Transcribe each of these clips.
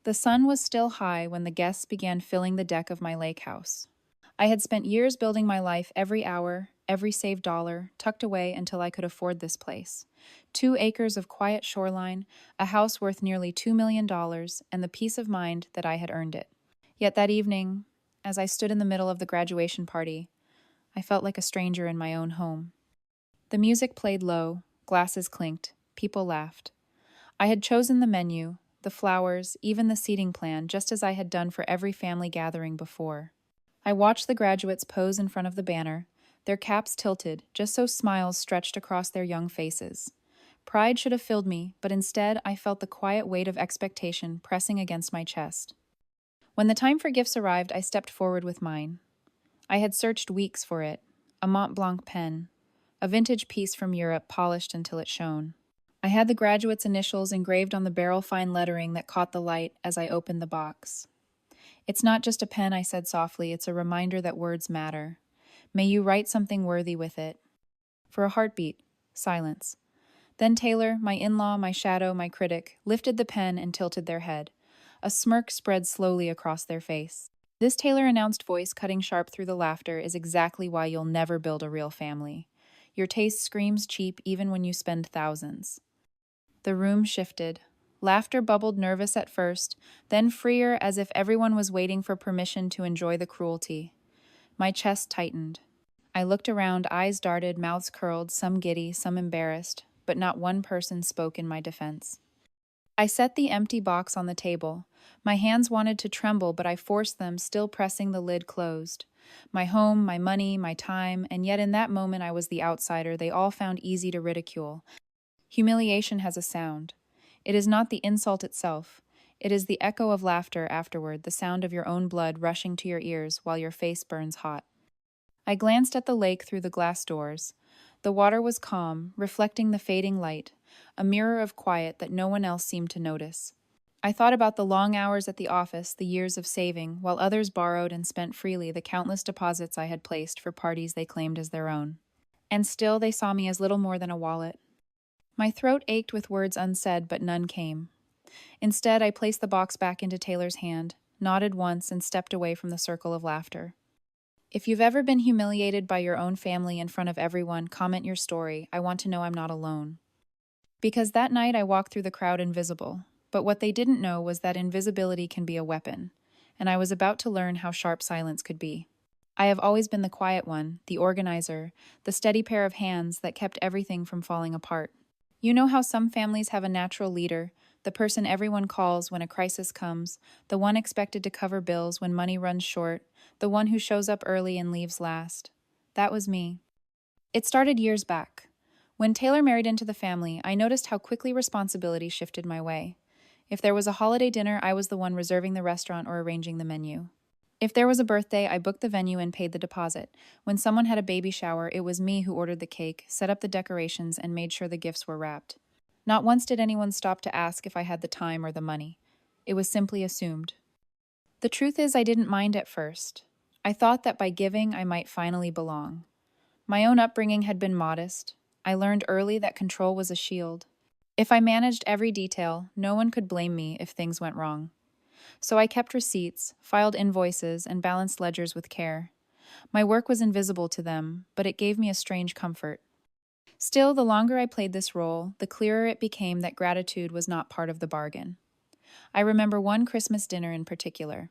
The sun was still high when the guests began filling the deck of my lake house. I had spent years building my life every hour, every saved dollar, tucked away until I could afford this place. 2 acres of quiet shoreline, a house worth nearly $2 million, and the peace of mind that I had earned it. Yet that evening, as I stood in the middle of the graduation party, I felt like a stranger in my own home. The music played low, glasses clinked, people laughed. I had chosen the menu, the flowers, even the seating plan, just as I had done for every family gathering before. I watched the graduates pose in front of the banner, their caps tilted, just so smiles stretched across their young faces. Pride should have filled me, but instead I felt the quiet weight of expectation pressing against my chest. When the time for gifts arrived, I stepped forward with mine. I had searched weeks for it, a Mont Blanc pen, a vintage piece from Europe polished until it shone. I had the graduates' initials engraved on the barrel-fine lettering that caught the light as I opened the box. "It's not just a pen," I said softly, "it's a reminder that words matter. May you write something worthy with it." For a heartbeat, silence. Then Taylor, my in-law, my shadow, my critic, lifted the pen and tilted their head. A smirk spread slowly across their face. This Taylor announced voice cutting sharp through the laughter is exactly why you'll never build a real family. Your taste screams cheap even when you spend thousands. The room shifted. Laughter bubbled nervous at first, then freer as if everyone was waiting for permission to enjoy the cruelty. My chest tightened. I looked around, eyes darted, mouths curled, some giddy, some embarrassed, but not one person spoke in my defense. I set the empty box on the table. My hands wanted to tremble, but I forced them, still pressing the lid closed. My home, my money, my time, and yet in that moment I was the outsider they all found easy to ridicule. Humiliation has a sound. It is not the insult itself. It is the echo of laughter afterward, the sound of your own blood rushing to your ears while your face burns hot. I glanced at the lake through the glass doors. The water was calm, reflecting the fading light, a mirror of quiet that no one else seemed to notice. I thought about the long hours at the office, the years of saving, while others borrowed and spent freely the countless deposits I had placed for parties they claimed as their own. And still they saw me as little more than a wallet. My throat ached with words unsaid, but none came. Instead, I placed the box back into Taylor's hand, nodded once, and stepped away from the circle of laughter. If you've ever been humiliated by your own family in front of everyone, comment your story. I want to know I'm not alone. Because that night I walked through the crowd invisible, but what they didn't know was that invisibility can be a weapon, and I was about to learn how sharp silence could be. I have always been the quiet one, the organizer, the steady pair of hands that kept everything from falling apart. You know how some families have a natural leader, the person everyone calls when a crisis comes, the one expected to cover bills when money runs short, the one who shows up early and leaves last. That was me. It started years back. When Taylor married into the family, I noticed how quickly responsibility shifted my way. If there was a holiday dinner, I was the one reserving the restaurant or arranging the menu. If there was a birthday, I booked the venue and paid the deposit. When someone had a baby shower, it was me who ordered the cake, set up the decorations, and made sure the gifts were wrapped. Not once did anyone stop to ask if I had the time or the money. It was simply assumed. The truth is, I didn't mind at first. I thought that by giving, I might finally belong. My own upbringing had been modest. I learned early that control was a shield. If I managed every detail, no one could blame me if things went wrong. So I kept receipts, filed invoices, and balanced ledgers with care. My work was invisible to them, but it gave me a strange comfort. Still, the longer I played this role, the clearer it became that gratitude was not part of the bargain. I remember one Christmas dinner in particular.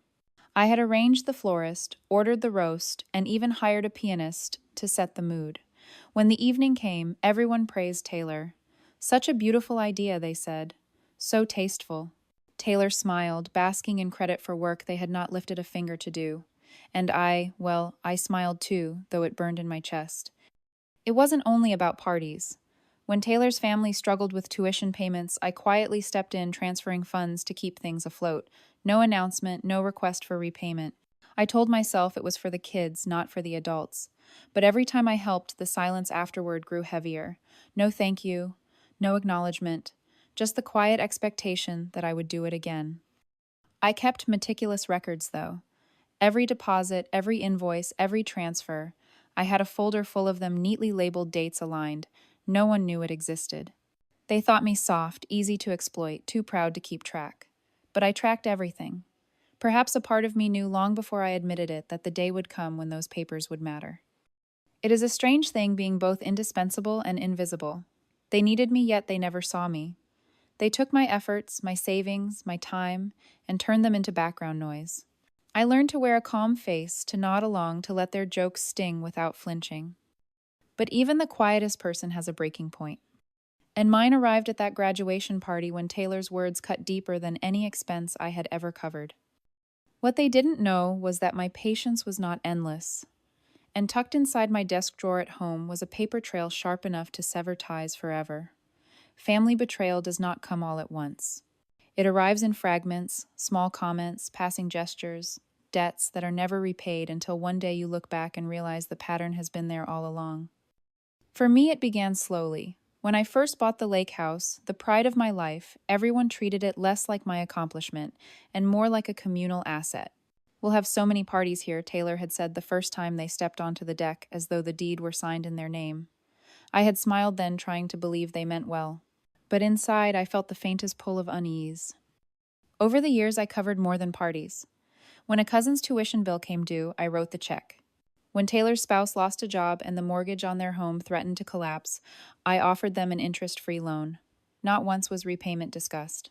I had arranged the florist, ordered the roast, and even hired a pianist to set the mood. When the evening came, everyone praised Taylor. "Such a beautiful idea," they said. "So tasteful." Taylor smiled, basking in credit for work they had not lifted a finger to do. And I smiled too, though it burned in my chest. It wasn't only about parties. When Taylor's family struggled with tuition payments, I quietly stepped in, transferring funds to keep things afloat. No announcement, no request for repayment. I told myself it was for the kids, not for the adults. But every time I helped, the silence afterward grew heavier. No thank you, no acknowledgement, just the quiet expectation that I would do it again. I kept meticulous records, though. Every deposit, every invoice, every transfer. I had a folder full of them, neatly labeled, dates aligned. No one knew it existed. They thought me soft, easy to exploit, too proud to keep track. but I tracked everything. Perhaps a part of me knew long before I admitted it that the day would come when those papers would matter. It is a strange thing being both indispensable and invisible. They needed me, yet they never saw me. They took my efforts, my savings, my time, and turned them into background noise. I learned to wear a calm face, to nod along, to let their jokes sting without flinching. But even the quietest person has a breaking point. And mine arrived at that graduation party when Taylor's words cut deeper than any expense I had ever covered. What they didn't know was that my patience was not endless, and tucked inside my desk drawer at home was a paper trail sharp enough to sever ties forever. Family betrayal does not come all at once. It arrives in fragments, small comments, passing gestures, debts that are never repaid until one day you look back and realize the pattern has been there all along. For me, it began slowly. When I first bought the lake house, the pride of my life, everyone treated it less like my accomplishment and more like a communal asset. "We'll have so many parties here," Taylor had said the first time they stepped onto the deck, as though the deed were signed in their name. I had smiled then, trying to believe they meant well. But inside, I felt the faintest pull of unease. Over the years, I covered more than parties. When a cousin's tuition bill came due, I wrote the check. When Taylor's spouse lost a job and the mortgage on their home threatened to collapse, I offered them an interest-free loan. Not once was repayment discussed.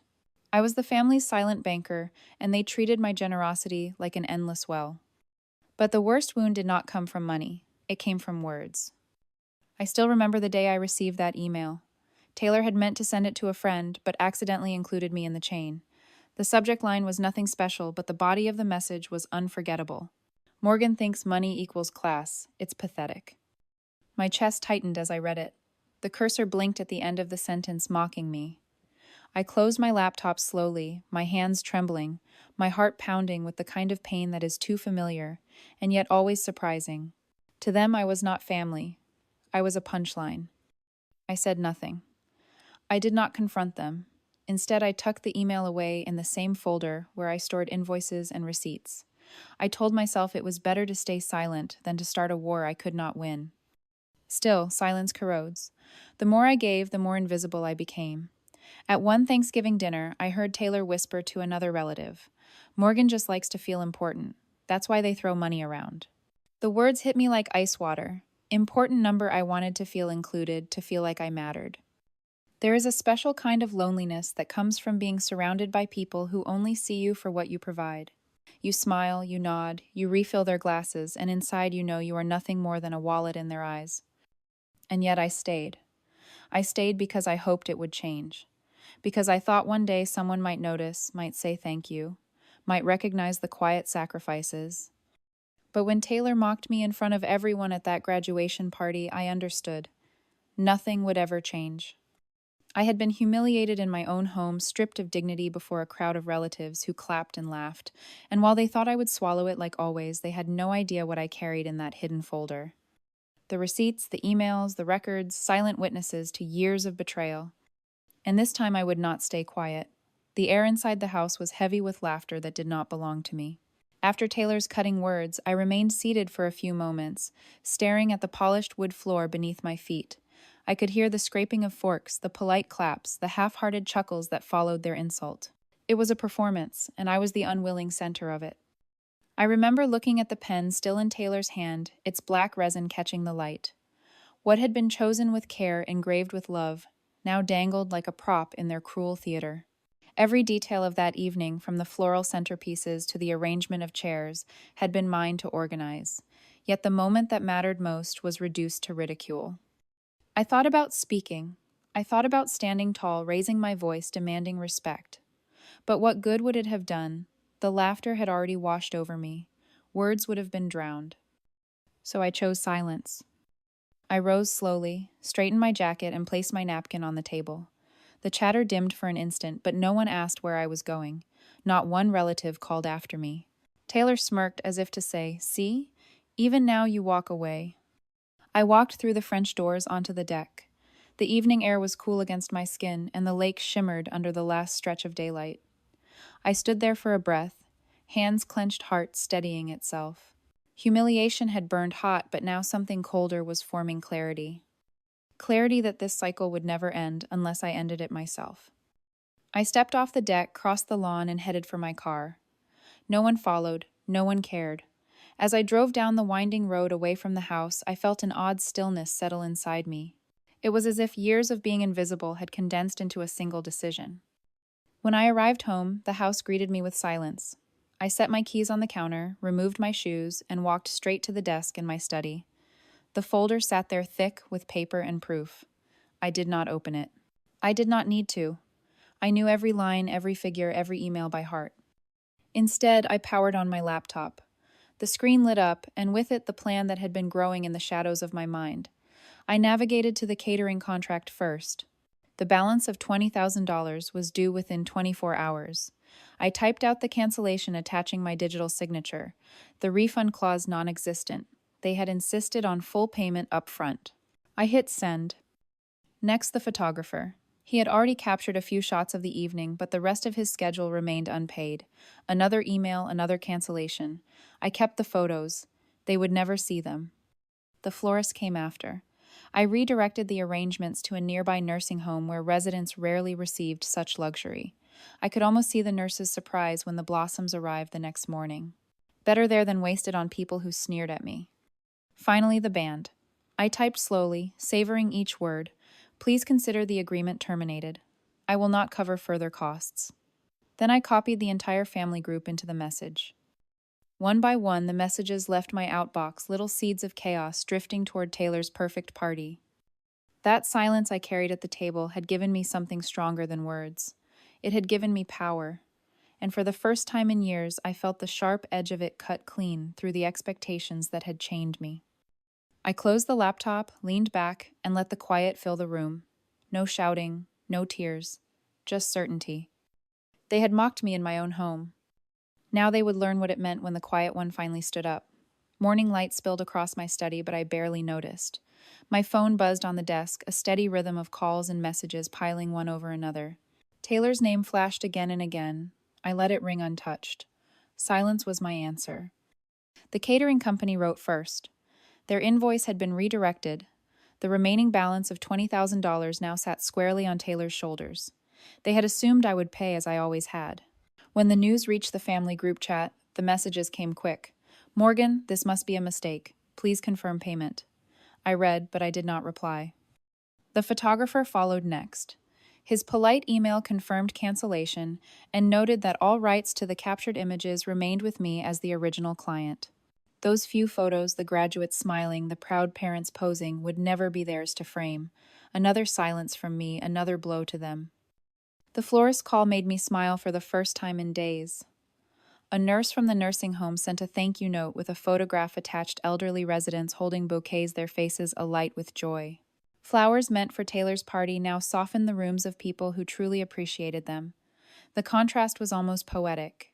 I was the family's silent banker, and they treated my generosity like an endless well. But the worst wound did not come from money. It came from words. I still remember the day I received that email. Taylor had meant to send it to a friend, but accidentally included me in the chain. The subject line was nothing special, but the body of the message was unforgettable. "Morgan thinks money equals class. It's pathetic." My chest tightened as I read it. The cursor blinked at the end of the sentence, mocking me. I closed my laptop slowly, my hands trembling, my heart pounding with the kind of pain that is too familiar, and yet always surprising. To them, I was not family. I was a punchline. I said nothing. I did not confront them. Instead, I tucked the email away in the same folder where I stored invoices and receipts. I told myself it was better to stay silent than to start a war I could not win. Still, silence corrodes. The more I gave, the more invisible I became. At one Thanksgiving dinner, I heard Taylor whisper to another relative, "Morgan just likes to feel important. That's why they throw money around." The words hit me like ice water. Important number I wanted to feel included, to feel like I mattered. There is a special kind of loneliness that comes from being surrounded by people who only see you for what you provide. You smile, you nod, you refill their glasses, and inside you know you are nothing more than a wallet in their eyes. And yet I stayed. I stayed because I hoped it would change. Because I thought one day someone might notice, might say thank you, might recognize the quiet sacrifices. But when Taylor mocked me in front of everyone at that graduation party, I understood. Nothing would ever change. I had been humiliated in my own home, stripped of dignity before a crowd of relatives who clapped and laughed, and while they thought I would swallow it like always, they had no idea what I carried in that hidden folder. The receipts, the emails, the records, silent witnesses to years of betrayal. And this time I would not stay quiet. The air inside the house was heavy with laughter that did not belong to me. After Taylor's cutting words, I remained seated for a few moments, staring at the polished wood floor beneath my feet. I could hear the scraping of forks, the polite claps, the half-hearted chuckles that followed their insult. It was a performance, and I was the unwilling center of it. I remember looking at the pen still in Taylor's hand, its black resin catching the light. What had been chosen with care, engraved with love, now dangled like a prop in their cruel theater. Every detail of that evening, from the floral centerpieces to the arrangement of chairs, had been mine to organize. Yet the moment that mattered most was reduced to ridicule. I thought about speaking. I thought about standing tall, raising my voice, demanding respect. But what good would it have done? The laughter had already washed over me. Words would have been drowned. So I chose silence. I rose slowly, straightened my jacket, and placed my napkin on the table. The chatter dimmed for an instant, but no one asked where I was going. Not one relative called after me. Taylor smirked as if to say, "See? Even now you walk away." I walked through the French doors onto the deck. The evening air was cool against my skin, and the lake shimmered under the last stretch of daylight. I stood there for a breath, hands clenched, heart steadying itself. Humiliation had burned hot, but now something colder was forming clarity. Clarity that this cycle would never end unless I ended it myself. I stepped off the deck, crossed the lawn, and headed for my car. No one followed, no one cared. As I drove down the winding road away from the house, I felt an odd stillness settle inside me. It was as if years of being invisible had condensed into a single decision. When I arrived home, the house greeted me with silence. I set my keys on the counter, removed my shoes, and walked straight to the desk in my study. The folder sat there thick with paper and proof. I did not open it. I did not need to. I knew every line, every figure, every email by heart. Instead, I powered on my laptop. The screen lit up, and with it the plan that had been growing in the shadows of my mind. I navigated to the catering contract first. The balance of $20,000 was due within 24 hours. I typed out the cancellation attaching my digital signature, the refund clause non-existent. They had insisted on full payment up front. I hit send. Next, the photographer. He had already captured a few shots of the evening, but the rest of his schedule remained unpaid. Another email, another cancellation. I kept the photos. They would never see them. The florist came after. I redirected the arrangements to a nearby nursing home where residents rarely received such luxury. I could almost see the nurse's surprise when the blossoms arrived the next morning. Better there than wasted on people who sneered at me. Finally, the band. I typed slowly, savoring each word. Please consider the agreement terminated. I will not cover further costs. Then I copied the entire family group into the message. One by one, the messages left my outbox, little seeds of chaos drifting toward Taylor's perfect party. That silence I carried at the table had given me something stronger than words. It had given me power. And for the first time in years, I felt the sharp edge of it cut clean through the expectations that had chained me. I closed the laptop, leaned back, and let the quiet fill the room. No shouting, no tears, just certainty. They had mocked me in my own home. Now they would learn what it meant when the quiet one finally stood up. Morning light spilled across my study, but I barely noticed. My phone buzzed on the desk, a steady rhythm of calls and messages piling one over another. Taylor's name flashed again and again. I let it ring untouched. Silence was my answer. The catering company wrote first. Their invoice had been redirected. The remaining balance of $20,000 now sat squarely on Taylor's shoulders. They had assumed I would pay as I always had. When the news reached the family group chat, the messages came quick. Morgan, this must be a mistake. Please confirm payment. I read, but I did not reply. The photographer followed next. His polite email confirmed cancellation and noted that all rights to the captured images remained with me as the original client. Those few photos, the graduates smiling, the proud parents posing, would never be theirs to frame. Another silence from me, another blow to them. The florist's call made me smile for the first time in days. A nurse from the nursing home sent a thank you note with a photograph attached elderly residents holding bouquets, their faces alight with joy. Flowers meant for Taylor's party now softened the rooms of people who truly appreciated them. The contrast was almost poetic.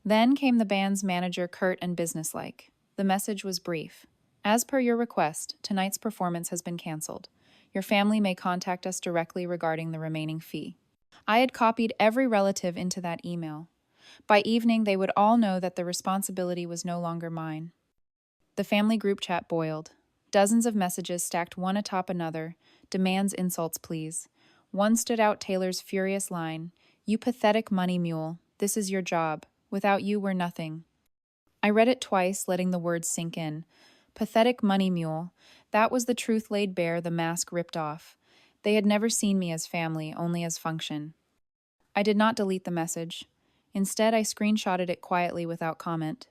Then came the band's manager, curt and businesslike. The message was brief. As per your request, tonight's performance has been canceled. Your family may contact us directly regarding the remaining fee. I had copied every relative into that email. By evening, they would all know that the responsibility was no longer mine. The family group chat boiled. Dozens of messages stacked one atop another, demands, insults, pleas. One stood out Taylor's furious line, "You pathetic money mule, this is your job. Without you, we're nothing." I read it twice, letting the words sink in. Pathetic money mule. That was the truth laid bare, the mask ripped off. They had never seen me as family, only as function. I did not delete the message. Instead, I screenshotted it quietly without comment.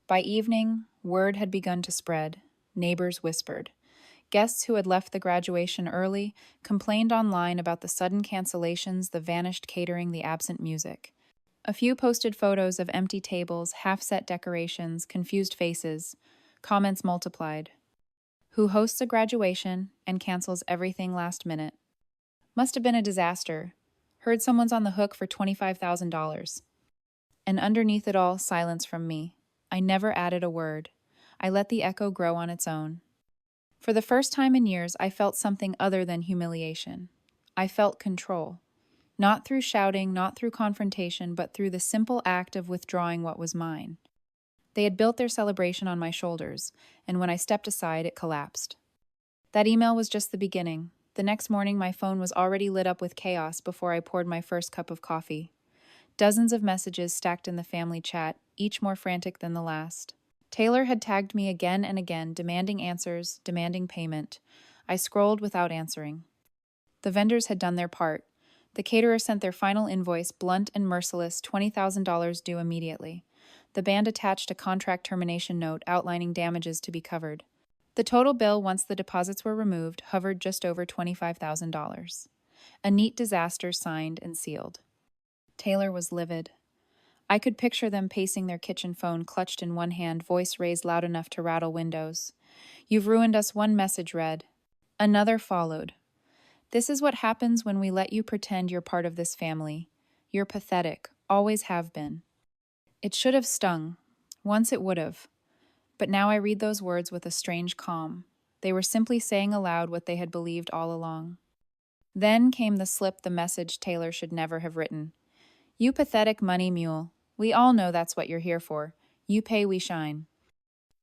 By evening, word had begun to spread. Neighbors whispered. Guests who had left the graduation early complained online about the sudden cancellations, the vanished catering, the absent music. A few posted photos of empty tables, half-set decorations, confused faces. Comments multiplied. Who hosts a graduation and cancels everything last minute? Must have been a disaster. Heard someone's on the hook for $25,000. And underneath it all, silence from me. I never added a word. I let the echo grow on its own. For the first time in years, I felt something other than humiliation. I felt control. Not through shouting, not through confrontation, but through the simple act of withdrawing what was mine. They had built their celebration on my shoulders, and when I stepped aside, it collapsed. That email was just the beginning. The next morning, my phone was already lit up with chaos before I poured my first cup of coffee. Dozens of messages stacked in the family chat, each more frantic than the last. Taylor had tagged me again and again, demanding answers, demanding payment. I scrolled without answering. The vendors had done their part. The caterer sent their final invoice, blunt and merciless, $20,000 due immediately. The band attached a contract termination note outlining damages to be covered. The total bill, once the deposits were removed, hovered just over $25,000. A neat disaster signed and sealed. Taylor was livid. I could picture them pacing their kitchen phone clutched in one hand, voice raised loud enough to rattle windows. "You've ruined us," one message read. Another followed. "This is what happens when we let you pretend you're part of this family. You're pathetic, always have been." It should have stung. Once it would have. But now I read those words with a strange calm. They were simply saying aloud what they had believed all along. Then came the slip, the message Taylor should never have written. "You pathetic money mule. We all know that's what you're here for. You pay, we shine."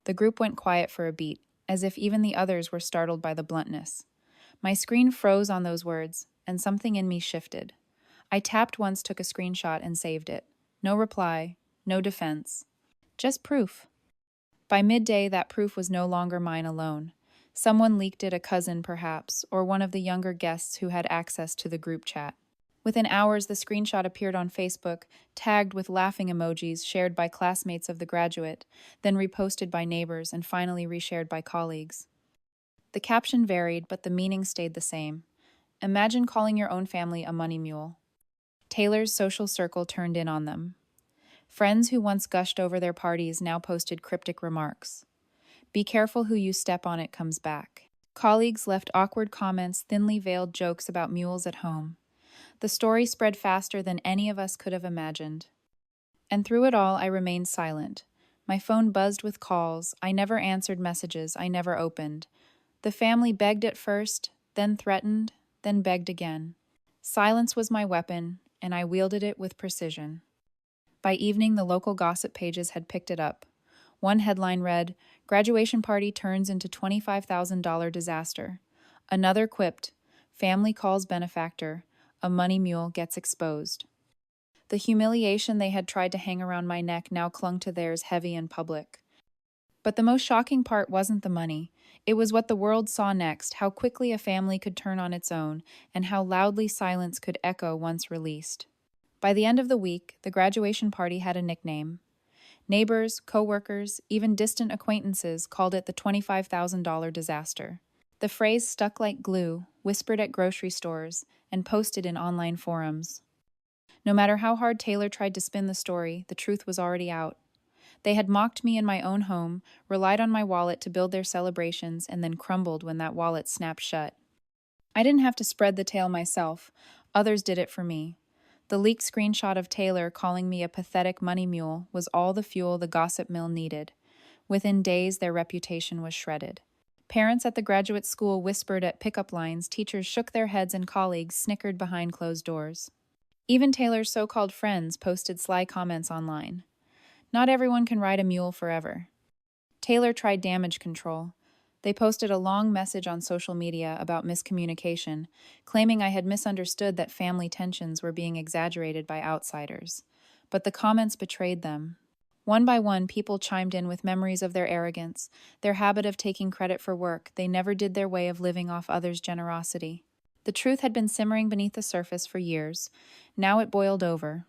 The group went quiet for a beat, as if even the others were startled by the bluntness. My screen froze on those words, and something in me shifted. I tapped once, took a screenshot, and saved it. No reply, no defense. Just proof. By midday, that proof was no longer mine alone. Someone leaked it, a cousin perhaps, or one of the younger guests who had access to the group chat. Within hours, the screenshot appeared on Facebook, tagged with laughing emojis, shared by classmates of the graduate, then reposted by neighbors, and finally reshared by colleagues. The caption varied, but the meaning stayed the same. Imagine calling your own family a money mule. Taylor's social circle turned in on them. Friends who once gushed over their parties now posted cryptic remarks. "Be careful who you step on, it comes back." Colleagues left awkward comments, thinly veiled jokes about mules at home. The story spread faster than any of us could have imagined. And through it all, I remained silent. My phone buzzed with calls. I never answered messages. I never opened. The family begged at first, then threatened, then begged again. Silence was my weapon, and I wielded it with precision. By evening, the local gossip pages had picked it up. One headline read, "Graduation Party Turns into $25,000 Disaster." Another quipped, "Family Calls Benefactor. A money mule gets exposed." The humiliation they had tried to hang around my neck now clung to theirs, heavy and public. But the most shocking part wasn't the money. It was what the world saw next, how quickly a family could turn on its own, and how loudly silence could echo once released. By the end of the week, the graduation party had a nickname. Neighbors, coworkers, even distant acquaintances called it the $25,000 disaster. The phrase stuck like glue, whispered at grocery stores, and posted in online forums. No matter how hard Taylor tried to spin the story, the truth was already out. They had mocked me in my own home, relied on my wallet to build their celebrations, and then crumbled when that wallet snapped shut. I didn't have to spread the tale myself. Others did it for me. The leaked screenshot of Taylor calling me a pathetic money mule was all the fuel the gossip mill needed. Within days, their reputation was shredded. Parents at the graduate school whispered at pickup lines, teachers shook their heads, and colleagues snickered behind closed doors. Even Taylor's so-called friends posted sly comments online. Not everyone can ride a mule forever. Taylor tried damage control. They posted a long message on social media about miscommunication, claiming I had misunderstood that family tensions were being exaggerated by outsiders. But the comments betrayed them. One by one, people chimed in with memories of their arrogance, their habit of taking credit for work they never did, their way of living off others' generosity. The truth had been simmering beneath the surface for years. Now it boiled over.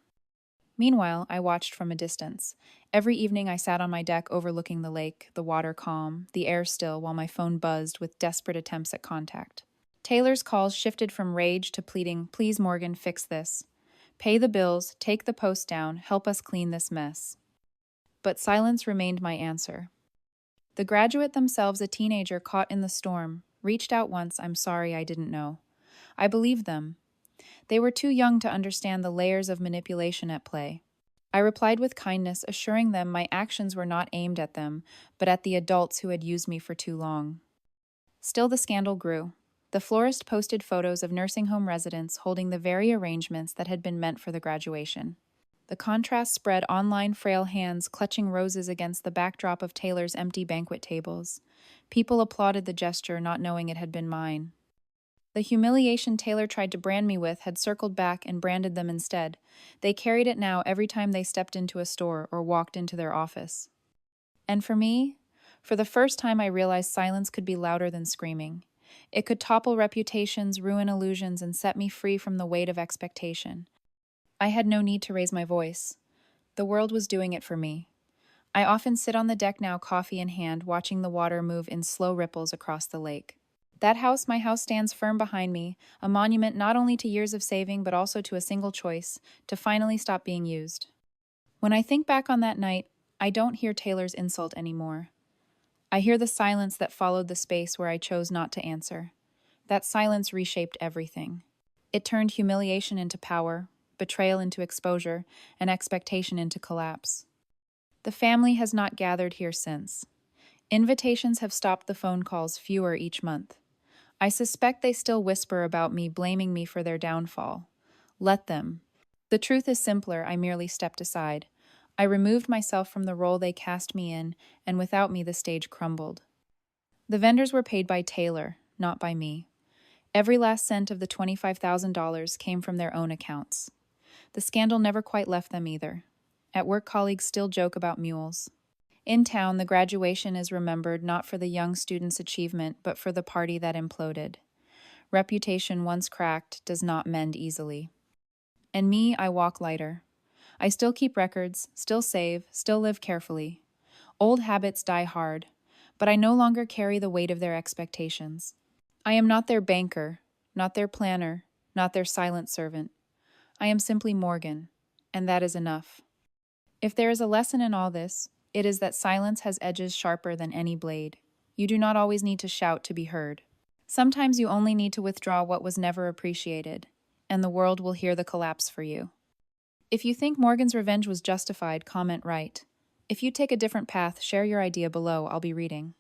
Meanwhile, I watched from a distance. Every evening I sat on my deck overlooking the lake, the water calm, the air still, while my phone buzzed with desperate attempts at contact. Taylor's calls shifted from rage to pleading, "Please, Morgan, fix this. Pay the bills, take the post down, help us clean this mess." But silence remained my answer. The graduate, themselves a teenager caught in the storm, reached out once, "I'm sorry, I didn't know." I believed them. They were too young to understand the layers of manipulation at play. I replied with kindness, assuring them my actions were not aimed at them, but at the adults who had used me for too long. Still, the scandal grew. The florist posted photos of nursing home residents holding the very arrangements that had been meant for the graduation. The contrast spread online, frail hands clutching roses against the backdrop of Taylor's empty banquet tables. People applauded the gesture, not knowing it had been mine. The humiliation Taylor tried to brand me with had circled back and branded them instead. They carried it now every time they stepped into a store or walked into their office. And for me, for the first time I realized silence could be louder than screaming. It could topple reputations, ruin illusions, and set me free from the weight of expectation. I had no need to raise my voice. The world was doing it for me. I often sit on the deck now, coffee in hand, watching the water move in slow ripples across the lake. That house, my house, stands firm behind me, a monument not only to years of saving, but also to a single choice, to finally stop being used. When I think back on that night, I don't hear Taylor's insult anymore. I hear the silence that followed the space where I chose not to answer. That silence reshaped everything. It turned humiliation into power, betrayal into exposure, and expectation into collapse. The family has not gathered here since. Invitations have stopped, the phone calls fewer each month. I suspect they still whisper about me, blaming me for their downfall. Let them. The truth is simpler. I merely stepped aside. I removed myself from the role they cast me in, and without me the stage crumbled. The vendors were paid by Taylor, not by me. Every last cent of the $25,000 came from their own accounts. The scandal never quite left them either. At work, colleagues still joke about mules. In town, the graduation is remembered not for the young student's achievement, but for the party that imploded. Reputation once cracked does not mend easily. And me, I walk lighter. I still keep records, still save, still live carefully. Old habits die hard, but I no longer carry the weight of their expectations. I am not their banker, not their planner, not their silent servant. I am simply Morgan, and that is enough. If there is a lesson in all this, it is that silence has edges sharper than any blade. You do not always need to shout to be heard. Sometimes you only need to withdraw what was never appreciated, and the world will hear the collapse for you. If you think Morgan's revenge was justified, comment right. If you take a different path, share your idea below. I'll be reading.